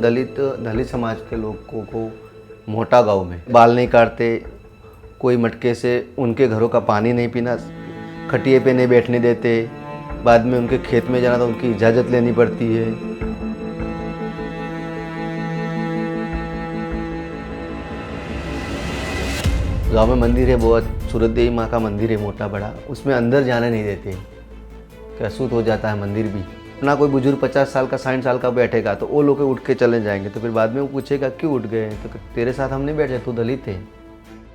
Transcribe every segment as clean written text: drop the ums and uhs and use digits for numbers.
दलित दलित समाज के लोगों को मोटा गांव में बाल नहीं काटते, कोई मटके से उनके घरों का पानी नहीं पीना, खटिए पे नहीं बैठने देते, बाद में उनके खेत में जाना तो उनकी इजाज़त लेनी पड़ती है। गांव में मंदिर है बहुत, सूरत देवी माँ का मंदिर है मोटा बड़ा, उसमें अंदर जाने नहीं देते कि अशुद्ध हो जाता है मंदिर भी। ना कोई बुजुर्ग 50 साल का 60 साल का बैठेगा तो वो लोग उठ के चले जाएंगे, तो फिर बाद में वो पूछेगा क्यों उठ गए, तो तेरे साथ हम नहीं बैठे, तू दलित है।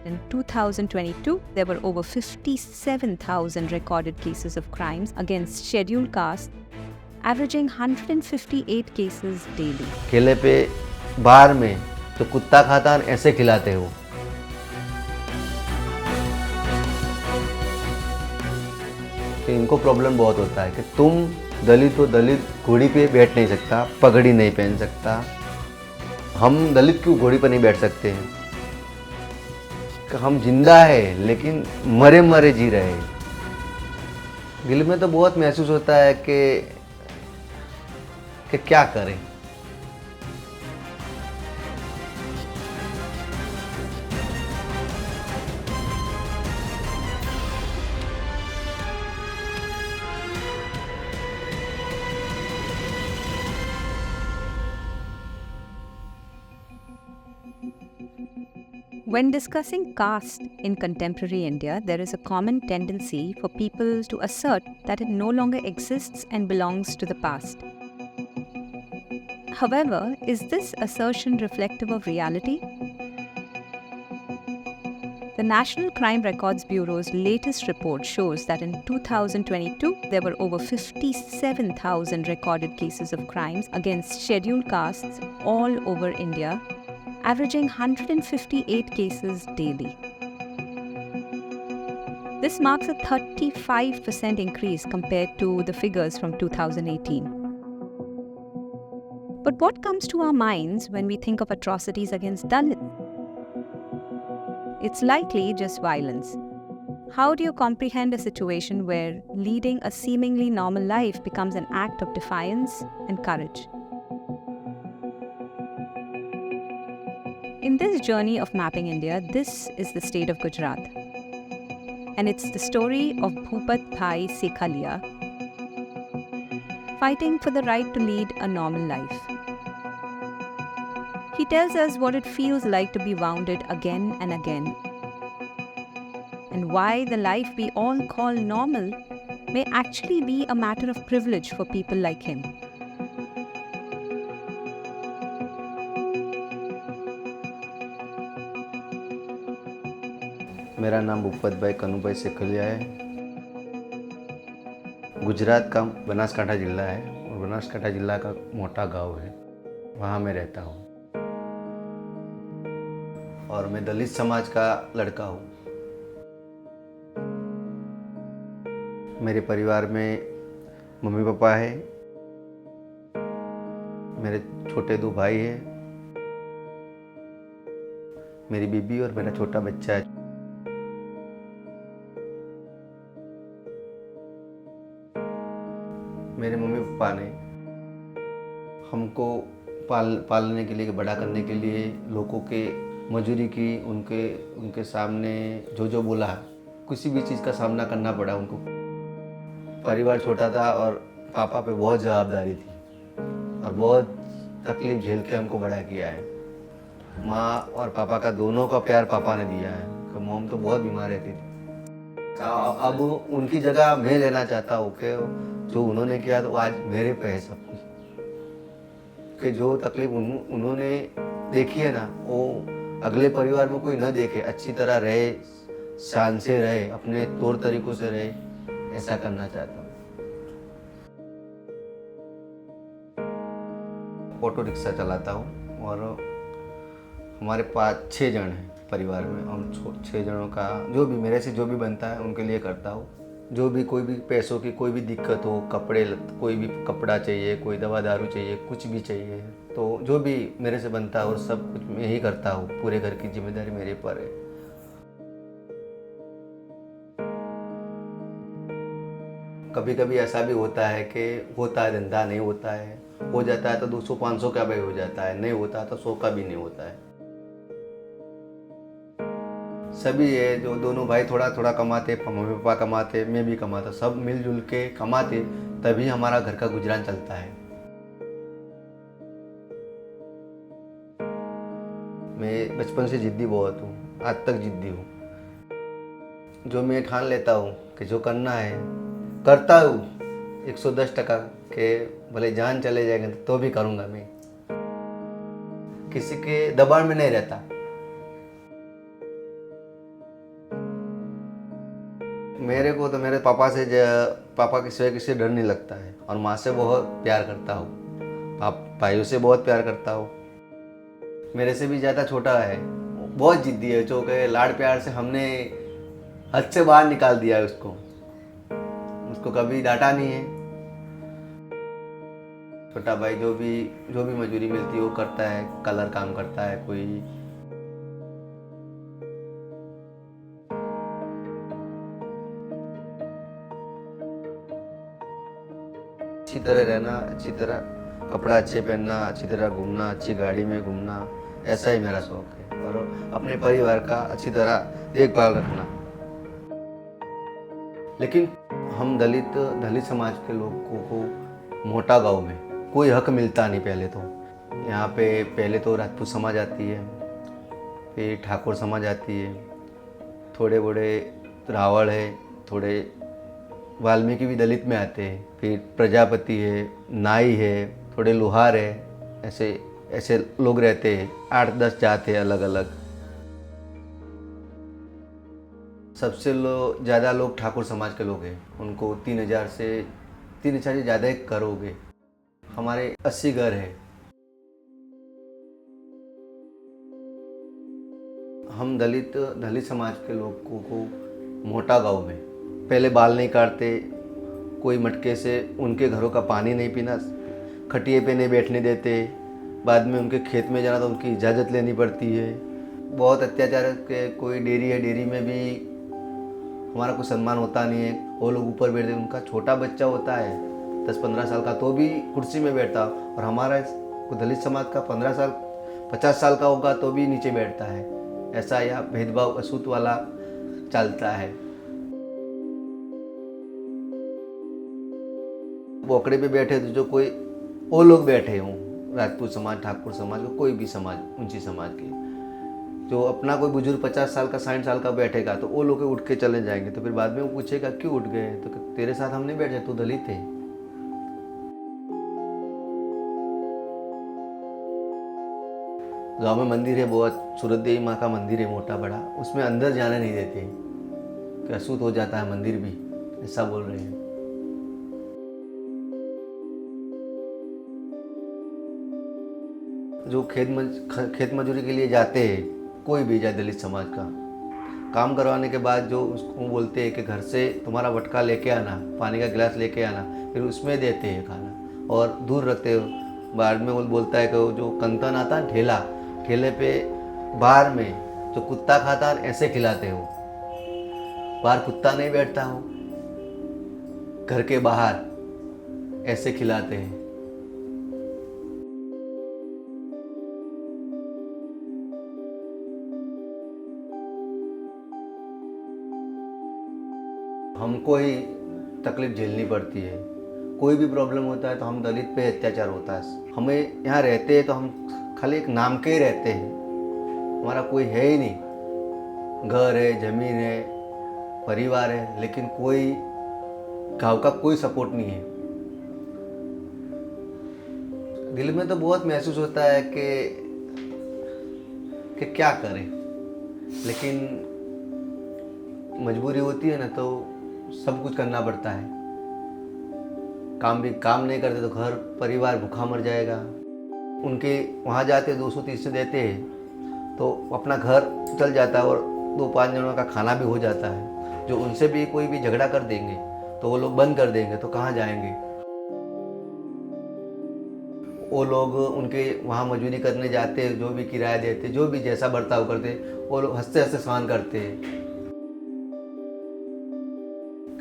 In 2022, there were over 57,000 recorded cases of crimes against scheduled castes, averaging 158 cases daily. केले पे बाहर में तो कुत्ता खाता है ऐसे खिलाते हो। तो इनको प्रॉब्लम बहुत होता है कि तुम दलित हो, दलित घोड़ी पे बैठ नहीं सकता, पगड़ी नहीं पहन सकता, हम दलित क्यों घोड़ी पर नहीं बैठ सकते हैं? कि हम जिंदा है लेकिन मरे मरे जी रहे हैं। दिल में तो बहुत महसूस होता है कि क्या करें। When discussing caste in contemporary India, there is a common tendency for people to assert that it no longer exists and belongs to the past. However, is this assertion reflective of reality? The National Crime Records Bureau's latest report shows that in 2022, there were over 57,000 recorded cases of crimes against scheduled castes all over India, averaging 158 cases daily. This marks a 35% increase compared to the figures from 2018. But what comes to our minds when we think of atrocities against Dalits? It's likely just violence. How do you comprehend a situation where leading a seemingly normal life becomes an act of defiance and courage? In this journey of mapping India, this is the state of Gujarat. And it's the story of Bhupat Bhai Sekhalia, fighting for the right to lead a normal life. He tells us what it feels like to be wounded again and again, and why the life we all call normal may actually be a matter of privilege for people like him. मेरा नाम भूपत भाई कनुभाई सेखलिया है। गुजरात का बनासकांठा जिला है और बनासकांठा जिला का मोटा गांव है, वहाँ मैं रहता हूँ और मैं दलित समाज का लड़का हूँ। मेरे परिवार में मम्मी पापा है, मेरे छोटे 2 भाई हैं, मेरी बीबी और मेरा छोटा बच्चा है। मेरे मम्मी पापा ने हमको पालने के लिए, बड़ा करने के लिए लोगों के मजूरी की, उनके सामने जो बोला, किसी भी चीज़ का सामना करना पड़ा उनको। परिवार छोटा था और पापा पे बहुत जवाबदारी थी और बहुत तकलीफ झेल के हमको बड़ा किया है। माँ और पापा का दोनों का प्यार पापा ने दिया है। मॉम तो बहुत बीमार रहती थी। अब उनकी जगह मैं लेना चाहता हूँ कि जो उन्होंने किया तो आज मेरे पे है सब कुछ, कि जो तकलीफ उन्होंने देखी है ना, वो अगले परिवार में कोई न देखे, अच्छी तरह रहे, शान से रहे, अपने तौर तरीकों से रहे, ऐसा करना चाहता हूँ। ऑटो रिक्शा चलाता हूँ और हमारे 5-6 जन हैं परिवार में। हम 6 जनों का जो भी मेरे से जो भी बनता है उनके लिए करता हूँ। जो भी कोई भी पैसों की कोई भी दिक्कत हो, कोई भी कपड़ा चाहिए, कोई दवा दारू चाहिए, कुछ भी चाहिए, तो जो भी मेरे से बनता है और सब कुछ मैं ही करता हूँ। पूरे घर की जिम्मेदारी मेरे पर है। कभी कभी ऐसा भी होता है कि होता है धंधा, नहीं होता है, हो जाता है तो 200-500 का भी हो जाता है, नहीं होता तो 100 का भी नहीं होता है। सभी है, जो दोनों भाई थोड़ा थोड़ा कमाते, मम्मी पापा कमाते, मैं भी कमाता, सब मिलजुल के कमाते, तभी हमारा घर का गुजरान चलता है। मैं बचपन से जिद्दी बहुत हूँ, आज तक जिद्दी हूँ। जो मैं ठान लेता हूँ कि जो करना है करता हूँ 110% के, भले जान चले जाएंगे तो भी करूँगा। मैं किसी के दबाव में नहीं रहता। मेरे को तो मेरे पापा से पापा के सिवाय किसी से डर नहीं लगता है, और माँ से बहुत प्यार करता हूँ, भाइयों से बहुत प्यार करता हूँ। मेरे से भी ज़्यादा छोटा है, बहुत जिद्दी है, जो कि लाड़ प्यार से हमने हद से बाहर निकाल दिया है उसको। उसको कभी डांटा नहीं है। छोटा भाई जो भी मजदूरी मिलती है वो करता है, कलर काम करता है कोई। अच्छी तरह रहना, अच्छी तरह कपड़ा अच्छे पहनना, अच्छी तरह घूमना, अच्छी गाड़ी में घूमना, ऐसा ही मेरा शौक है। और अपने परिवार का अच्छी तरह देखभाल रखना। लेकिन हम दलित समाज के लोगों को मोटा गांव में कोई हक मिलता नहीं। पहले तो यहाँ पे पहले तो राजपूत समाज आती है, फिर ठाकुर समाज आती है, थोड़े बड़े रावण है, थोड़े वाल्मीकि भी दलित में आते हैं, फिर प्रजापति है, नाई है, थोड़े लोहार है, ऐसे ऐसे लोग रहते हैं। 8-10 जात है अलग अलग। सबसे ज़्यादा लोग ठाकुर समाज के लोग हैं, उनको 3,000 से ज़्यादा ही कर हो गए। हमारे 80 घर है। हम दलित समाज के लोगों को मोटा गांव में पहले बाल नहीं काटते, कोई मटके से उनके घरों का पानी नहीं पीना, खटिए पे नहीं बैठने देते, बाद में उनके खेत में जाना तो उनकी इजाज़त लेनी पड़ती है। बहुत अत्याचार के, कोई डेयरी है, डेयरी में भी हमारा कोई सम्मान होता नहीं है। वो लोग ऊपर बैठते, उनका छोटा बच्चा होता है 10-15 साल का तो भी कुर्सी में बैठता, और हमारा दलित समाज का 15 साल 50 साल का होगा तो भी नीचे बैठता है। ऐसा यह भेदभाव अछूत वाला चलता है। बोकड़े पे बैठे तो जो कोई वो लोग बैठे हों, राजपूत समाज, ठाकुर समाज का, कोई भी समाज, ऊंची समाज के, जो अपना कोई बुजुर्ग 50 साल का 60 साल का बैठेगा तो वो लोग उठ के चले जाएंगे। तो फिर बाद में वो पूछेगा क्यों उठ गए, तो तेरे साथ हम नहीं बैठ जाए, तू दलित है। गांव में मंदिर है बहुत, सूरत देवी माँ का मंदिर है मोटा बड़ा, उसमें अंदर जाने नहीं देते कि अशुद्ध हो जाता है मंदिर भी, ऐसा बोल रहे हैं। जो खेत मजदूरी के लिए जाते हैं, कोई भी जाए दलित समाज का, काम करवाने के बाद जो उसको बोलते हैं कि घर से तुम्हारा वटका लेके आना, पानी का गिलास लेके आना, फिर उसमें देते हैं खाना और दूर रखते हो। बाद में वो बोलता है कि वो जो कंतन आता है ठेले पे बाहर में जो कुत्ता खाता है ऐसे खिलाते हो। बाहर कुत्ता नहीं बैठता हो, घर के बाहर ऐसे खिलाते हैं। हमको ही तकलीफ झेलनी पड़ती है। कोई भी प्रॉब्लम होता है तो हम दलित पे अत्याचार होता है। हमें यहाँ रहते हैं तो हम खाली एक नाम के ही रहते हैं, हमारा कोई है ही नहीं। घर है, ज़मीन है, परिवार है, लेकिन कोई गाँव का कोई सपोर्ट नहीं है। दिल में तो बहुत महसूस होता है कि क्या करें, लेकिन मजबूरी होती है ना, तो सब कुछ करना पड़ता है। काम नहीं करते तो घर परिवार भूखा मर जाएगा। उनके वहाँ जाते 200-300 देते हैं तो अपना घर चल जाता है और 2-5 जनों का खाना भी हो जाता है। जो उनसे भी कोई भी झगड़ा कर देंगे तो वो लोग बंद कर देंगे, तो कहाँ जाएंगे। वो लोग उनके वहाँ मजदूरी करने जाते, जो भी किराया देते, जो भी जैसा बर्ताव करते, वो लोग हंसते हंसते सहन करते हैं।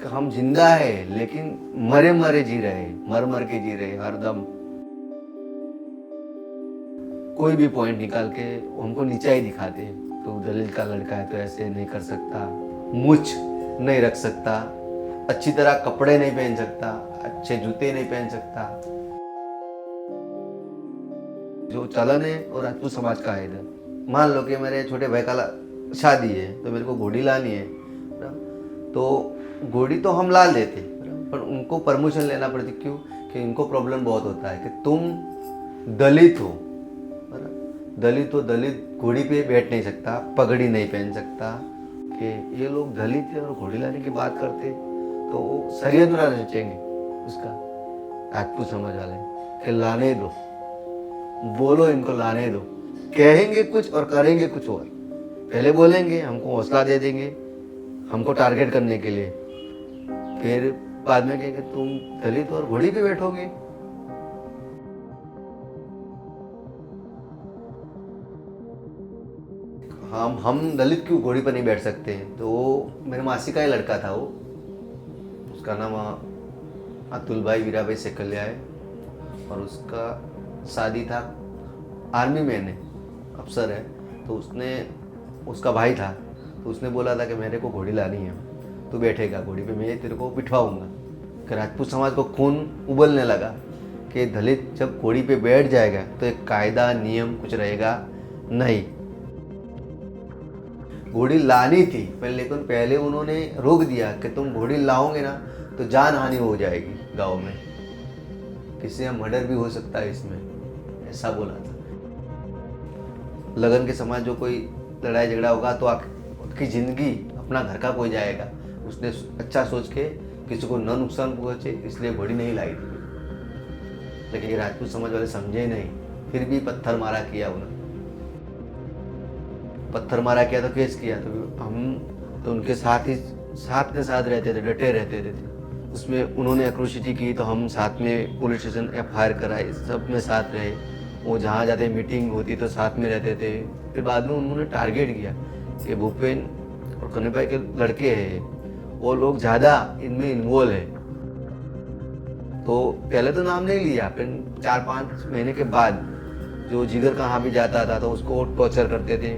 हम जिंदा है लेकिन मरे मरे जी रहे, मर मर के जी रहे हरदम। कोई भी पॉइंट निकाल के हमको नीचा ही दिखाते। तो दलित का लड़का है तो ऐसे नहीं कर सकता, मूछ नहीं रख सकता, अच्छी तरह कपड़े नहीं पहन सकता, अच्छे जूते नहीं पहन सकता। जो चलन है और राजपूत समाज का है इधर। मान लो कि मेरे छोटे भाई का शादी है तो मेरे को घोड़ी लानी है, तो घोड़ी तो हम ला लेते, पर उनको परमिशन लेना पड़ती। क्यों? कि इनको प्रॉब्लम बहुत होता है कि तुम दलित हो, दलित हो, दलित घोड़ी पे बैठ नहीं सकता, पगड़ी नहीं पहन सकता। कि ये लोग दलित है और घोड़ी लाने की बात करते तो वो षड्यंत्र रचेंगे उसका, राजपूत समझ वाले, कि लाने दो, बोलो इनको लाने दो। कहेंगे कुछ और करेंगे कुछ और। पहले बोलेंगे हमको हौसला दे देंगे, हमको टारगेट करने के लिए, फिर बाद में कहेंगे तुम दलित और घोड़ी पे बैठोगे। हम दलित क्यों घोड़ी पर नहीं बैठ सकते? तो वो मेरे मासी का ही लड़का था, वो उसका नाम अतुल भाई वीराभाई सेकलिया है, और उसका शादी था आर्मी में है, अफसर है। तो उसने, उसका भाई था, तो उसने बोला था कि मेरे को घोड़ी लानी है, तू बैठेगा घोड़ी पे, मैं तेरे को बिठवाऊंगा। कि राजपूत समाज को खून उबलने लगा कि दलित जब घोड़ी पे बैठ जाएगा तो एक कायदा नियम कुछ रहेगा नहीं। घोड़ी लानी थी पर लेकिन पहले उन्होंने रोक दिया कि तुम घोड़ी लाओगे ना तो जान हानि हो जाएगी गांव में, किसी का मर्डर भी हो सकता है इसमें, ऐसा बोला था। लगन के समाज जो कोई लड़ाई झगड़ा होगा तो उसकी जिंदगी, अपना घर का कोई जाएगा। उसने अच्छा सोच के किसी को न नुकसान पहुंचे इसलिए घोड़ी नहीं लाई थी। लेकिन ये राजपूत समाज वाले समझे नहीं, फिर भी पत्थर मारा किया उन्होंने, पत्थर मारा किया तो केस किया। तो हम तो उनके साथ ही साथ के साथ रहते थे, डटे रहते थे। उसमें उन्होंने एट्रोसिटी की तो हम साथ में पुलिस स्टेशन FIR कराई, सब में साथ रहे। वो जहाँ जाते मीटिंग होती तो साथ में रहते थे। फिर बाद में उन्होंने टारगेट किया कि भूपेन और कन्हैया भाई के लड़के हैं, वो लोग ज़्यादा इनमें इन्वॉल्व है। तो पहले तो नाम नहीं लिया, फिर 4-5 महीने के बाद जो जिगर कहाँ भी जाता था तो उसको टॉर्चर करते थे।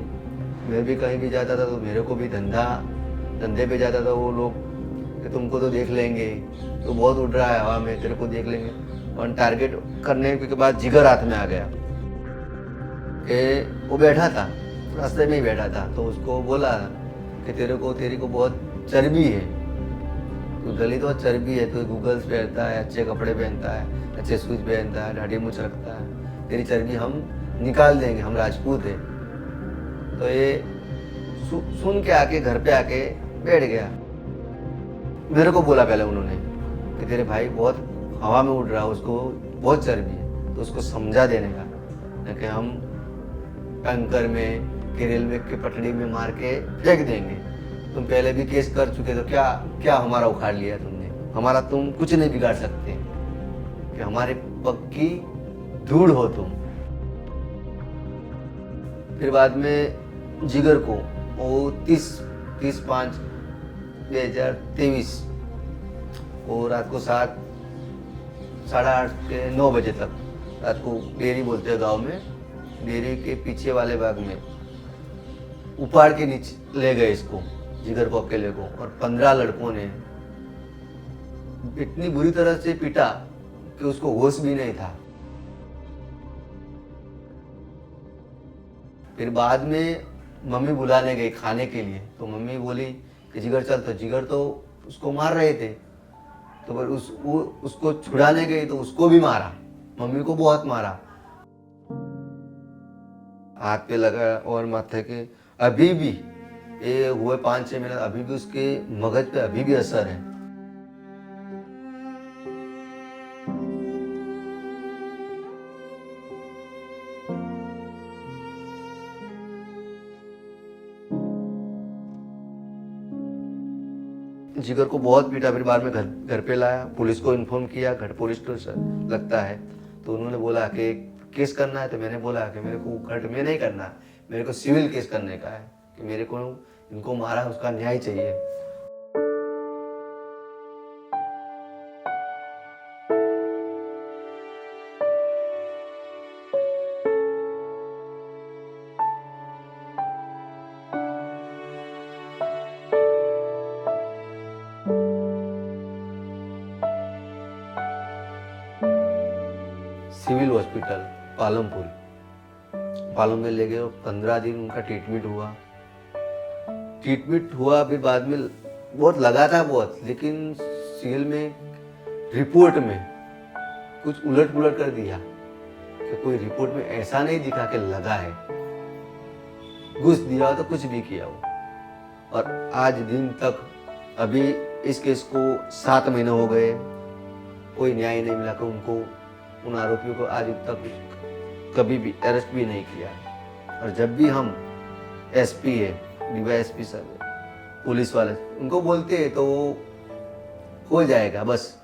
मैं भी कहीं भी जाता था तो मेरे को भी धंधे पे जाता था वो लोग कि तुमको तो देख लेंगे, तो बहुत उड़ रहा है हवा में, तेरे को देख लेंगे। और टारगेट करने के बाद जिगर हाथ में आ गया कि वो बैठा था, रास्ते में ही बैठा था, तो उसको बोला कि तेरी को बहुत चर्बी है, तो दलित और चर्बी है, तो गूगल्स पहनता है, अच्छे कपड़े पहनता है, अच्छे शूज पहनता है, दाढ़ी मूछ रखता है, तेरी चर्बी हम निकाल देंगे, हम राजपूत है। तो ये सुन के आके घर पे आके बैठ गया। मेरे को बोला पहले उन्होंने कि तेरे भाई बहुत हवा में उड़ रहा है, उसको बहुत चर्बी है, तो उसको समझा देने का कि हम टंकर में कि रेलवे की पटड़ी में मार के फेंक देंगे। तुम पहले भी केस कर चुके, तो क्या हमारा उखाड़ लिया तुमने, हमारा तुम कुछ नहीं बिगाड़ सकते, कि हमारे पक्की धूड़ हो तुम। फिर बाद में जिगर को वो 30/5/2023 को रात को 7, 8:30 के 9 बजे तक, रात को डेरी बोलते हैं गांव में, डेरी के पीछे वाले भाग में उपाड़ के नीचे ले गए इसको, जिगर को अकेले को, और 15 लड़कों ने इतनी बुरी तरह से पीटा कि उसको होश भी नहीं था। फिर बाद में मम्मी बुलाने गई खाने के लिए, तो मम्मी बोली कि जिगर चल, तो जिगर तो उसको मार रहे थे, तो फिर उसको छुड़ाने गई तो उसको भी मारा, मम्मी को बहुत मारा, हाथ पे लगा और माथे के। अभी भी ये हुए 5-6 महीने, अभी भी उसके मगज पे अभी भी असर है। जिगर को बहुत पीटा, फिर बाद में घर पे लाया, पुलिस को इन्फॉर्म किया, घर पुलिस स्टेशन लगता है, तो उन्होंने बोला कि केस करना है। तो मैंने बोला कि मेरे को कोर्ट में नहीं करना, मेरे को सिविल केस करने का है, कि मेरे को इनको मारा उसका न्याय चाहिए। सिविल हॉस्पिटल पालम में ले गए। 15 दिन उनका ट्रीटमेंट हुआ। फिर बाद में बहुत लगा था बहुत, लेकिन सिविल में रिपोर्ट में कुछ उलट पुलट कर दिया कि कोई रिपोर्ट में ऐसा नहीं दिखा कि लगा है, घुस दिया हो तो कुछ भी किया हो। और आज दिन तक अभी इस केस को 7 महीने हो गए, कोई न्याय नहीं मिला कि उनको, उन आरोपियों को आज तक कभी भी अरेस्ट भी नहीं किया। और जब भी हम एसपी है, डीवाईएसपी सर, पुलिस वाले उनको बोलते हैं तो वो हो जाएगा बस,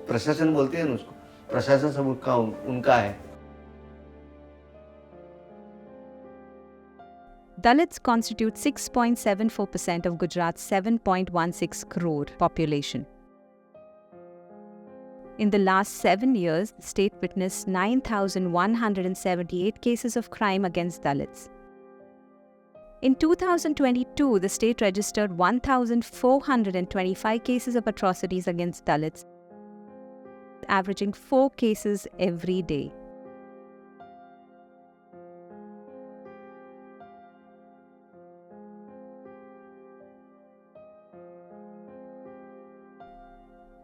प्रशासन बोलते हैं ना उसको, प्रशासन सब उनका है। Dalits constitute 6.74% of Gujarat's 7.16 crore population. In the last 7 years, the state witnessed 9,178 cases of crime against Dalits. In 2022, the state registered 1,425 cases of atrocities against Dalits, averaging 4 cases every day.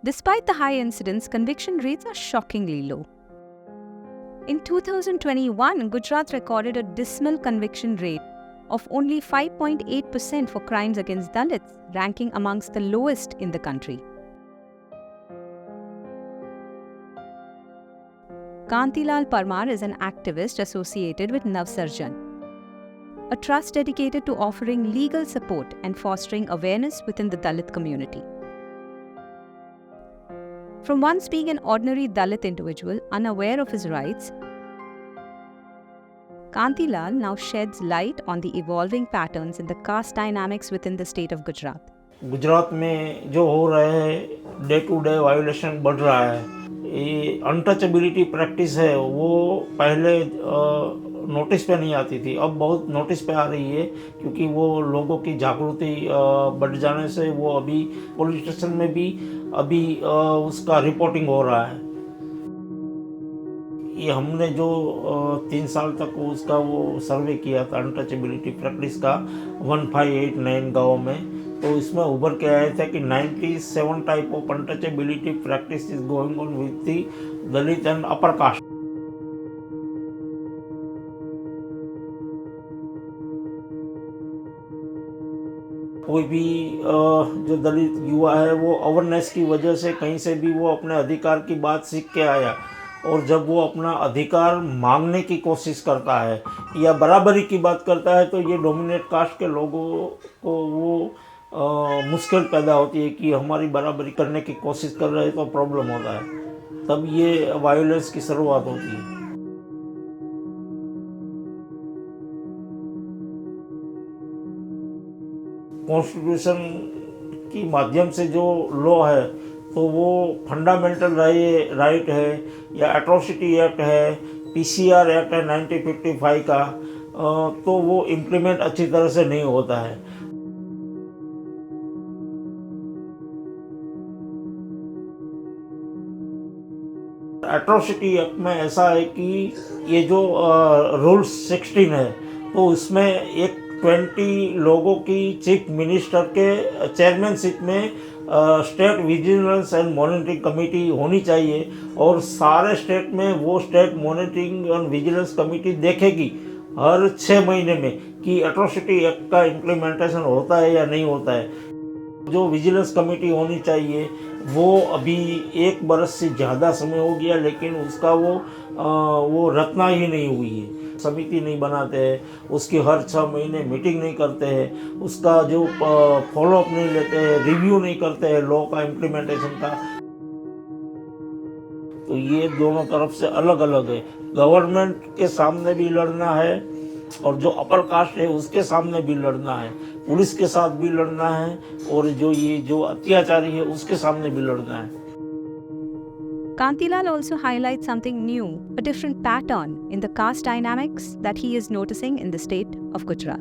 Despite the high incidence, conviction rates are shockingly low. In 2021, Gujarat recorded a dismal conviction rate of only 5.8% for crimes against Dalits, ranking amongst the lowest in the country. Kantilal Parmar is an activist associated with Navsarjan, a trust dedicated to offering legal support and fostering awareness within the Dalit community. From once being an ordinary Dalit individual unaware of his rights, Kantilal now sheds light on the evolving patterns in the caste dynamics within the state of Gujarat. Gujarat में जो हो रहे हैं day to day violation बढ़ रहा है, ये untouchability practice है, वो पहले नोटिस पे नहीं आती थी, अब बहुत नोटिस पे आ रही है, क्योंकि वो लोगों की जागृति बढ़ जाने से वो अभी पुलिस स्टेशन में भी अभी उसका रिपोर्टिंग हो रहा है। ये हमने जो 3 साल तक उसका वो सर्वे किया था अनटचेबिलिटी प्रैक्टिस का 1589 गाँव में, तो इसमें उभर के आया था कि 97 type of untouchability practice is going on with the Dalit and upper caste. कोई भी जो दलित युवा है वो अवेयरनेस की वजह से कहीं से भी वो अपने अधिकार की बात सीख के आया, और जब वो अपना अधिकार मांगने की कोशिश करता है या बराबरी की बात करता है, तो ये डोमिनेट कास्ट के लोगों को वो मुश्किल पैदा होती है कि हमारी बराबरी करने की कोशिश कर रहे हैं तो प्रॉब्लम होता है, तब ये वायलेंस की शुरुआत होती है। कॉन्स्टिट्यूशन की माध्यम से जो लॉ है तो वो फंडामेंटल राइट है या एट्रोसिटी एक्ट है, पीसीआर एक्ट है 1955 का, तो वो इम्प्लीमेंट अच्छी तरह से नहीं होता है। एट्रोसिटी एक्ट में ऐसा है कि ये जो रूल 16 है तो उसमें एक 20 लोगों की चीफ मिनिस्टर के चेयरमैनशिप में state vigilance and monitoring committee होनी चाहिए, और सारे स्टेट में वो state monitoring and vigilance committee देखेगी हर 6 महीने में कि एट्रोसिटी एक्ट का इम्प्लीमेंटेशन होता है या नहीं होता है। जो विजिलेंस कमेटी होनी चाहिए वो अभी 1 बरस से ज़्यादा समय हो गया, लेकिन उसका वो रचना ही नहीं हुई है, समिति नहीं बनाते हैं, उसकी हर 6 महीने मीटिंग नहीं करते हैं, उसका जो फॉलोअप नहीं लेते हैं, रिव्यू नहीं करते हैं लॉ का इम्प्लीमेंटेशन का। तो ये दोनों तरफ से अलग अलग है, गवर्नमेंट के सामने भी लड़ना है और जो अपर कास्ट है उसके सामने भी लड़ना है, पुलिस के साथ भी लड़ना है, और जो अत्याचारी है उसके सामने भी लड़ना है। Kantilal also highlights something new, a different pattern in the caste dynamics that he is noticing in the state of Gujarat.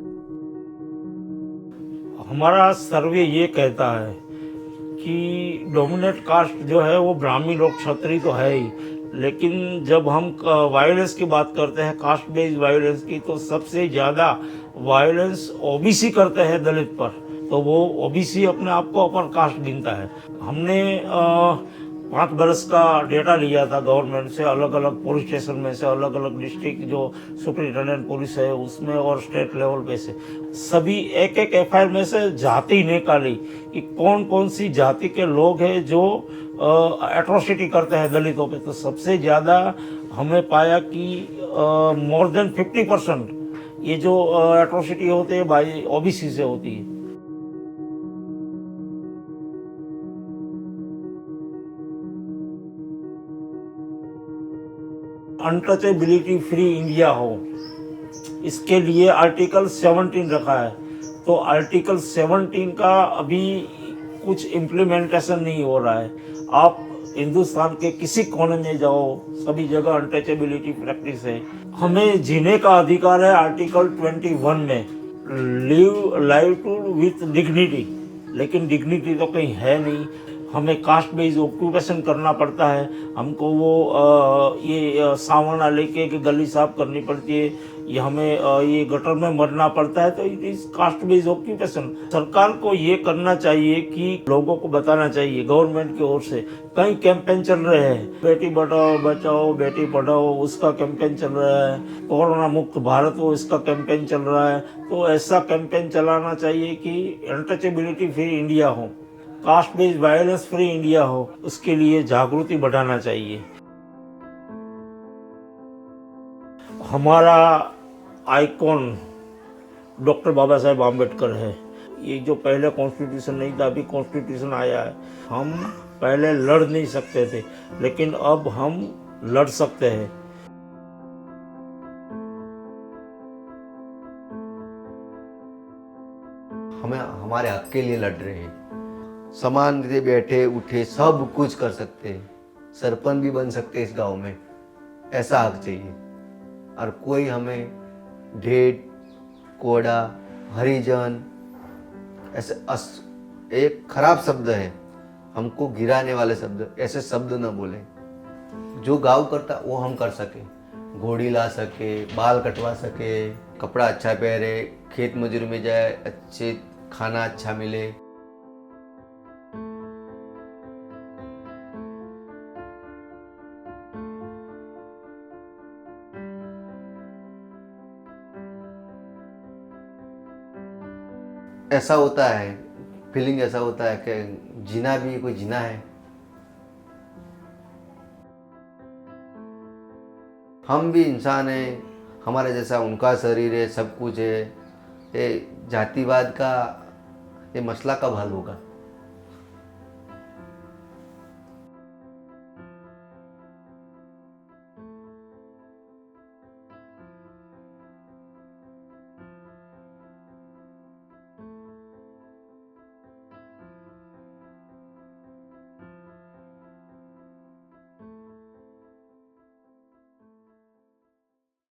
हमारा सर्वे ये कहता है कि डोमिनेट कास्ट जो है वो ब्राह्मण और क्षत्रिय तो है ही, लेकिन जब हम वायलेंस की बात करते हैं, कास्ट बेस्ड वायलेंस की, तो सबसे ज़्यादा वायलेंस ओबीसी करते हैं दलित पर। तो वो ओबीसी अपने आप को अपर कास्ट गिनता है। हमने 5 बरस का डेटा लिया था गवर्नमेंट से, अलग अलग पुलिस स्टेशन में से, अलग अलग डिस्ट्रिक्ट जो सुपरिटेंडेंट पुलिस है उसमें और स्टेट लेवल पे से, सभी एक एक एफआईआर में से जाति निकाली कि कौन कौन सी जाति के लोग हैं जो एट्रोसिटी करते हैं दलितों पे। तो सबसे ज़्यादा हमें पाया कि मोर देन 50% ये जो एट्रोसिटी होते हैं बाई ओबीसी से होती है। अनटचेबिलिटी फ्री इंडिया हो, इसके लिए आर्टिकल 17 रखा है। तो आर्टिकल 17 का अभी कुछ इम्प्लीमेंटेशन नहीं हो रहा है। आप हिंदुस्तान के किसी कोने में जाओ, सभी जगह अनटचेबिलिटी प्रैक्टिस है। हमें जीने का अधिकार है आर्टिकल 21 में, लिव लाइवलीहुड विथ डिग्निटी, लेकिन डिग्निटी तो कहीं है नहीं। हमें कास्ट बेस्ड ऑक्यूपेशन करना पड़ता है, हमको वो ये सावना लेके गली साफ करनी पड़ती है, ये हमें ये गटर में मरना पड़ता है। तो it is caste based occupation. सरकार को ये करना चाहिए कि लोगों को बताना चाहिए गवर्नमेंट की ओर से। कई कैंपेन चल रहे हैं, बेटी बचाओ बचाओ बेटी पढ़ाओ, उसका कैंपेन चल रहा है, कोरोना मुक्त भारत हो, इसका कैंपेन चल रहा है। तो ऐसा कैंपेन चलाना चाहिए कि अनटचेबिलिटी फ्री इंडिया हो, caste based violence free India हो, उसके लिए जागृति बढ़ाना चाहिए। हमारा आइकॉन डॉक्टर बाबा साहेब आम्बेडकर है। ये जो पहले कॉन्स्टिट्यूशन नहीं था, अभी कॉन्स्टिट्यूशन आया है। हम पहले लड़ नहीं सकते थे, लेकिन अब हम लड़ सकते हैं। हमें हमारे हक के लिए लड़ रहे हैं। समान से बैठे उठे सब कुछ कर सकते हैं, सरपंच भी बन सकते हैं इस गांव में, ऐसा हक चाहिए। और कोई हमें ढेठ, कोड़ा, हरिजन ऐसे एक खराब शब्द है, हमको गिराने वाले शब्द, ऐसे शब्द न बोले। जो गाँव करता वो हम कर सके, घोड़ी ला सके, बाल कटवा सके, कपड़ा अच्छा पहने, खेत मजदूरी में जाए, अच्छे खाना अच्छा मिले। ऐसा होता है, फीलिंग ऐसा होता है कि जीना भी कोई जीना है। हम भी इंसान हैं, हमारे जैसा उनका शरीर है, सब कुछ है। ये जातिवाद का ये मसला कब हल होगा?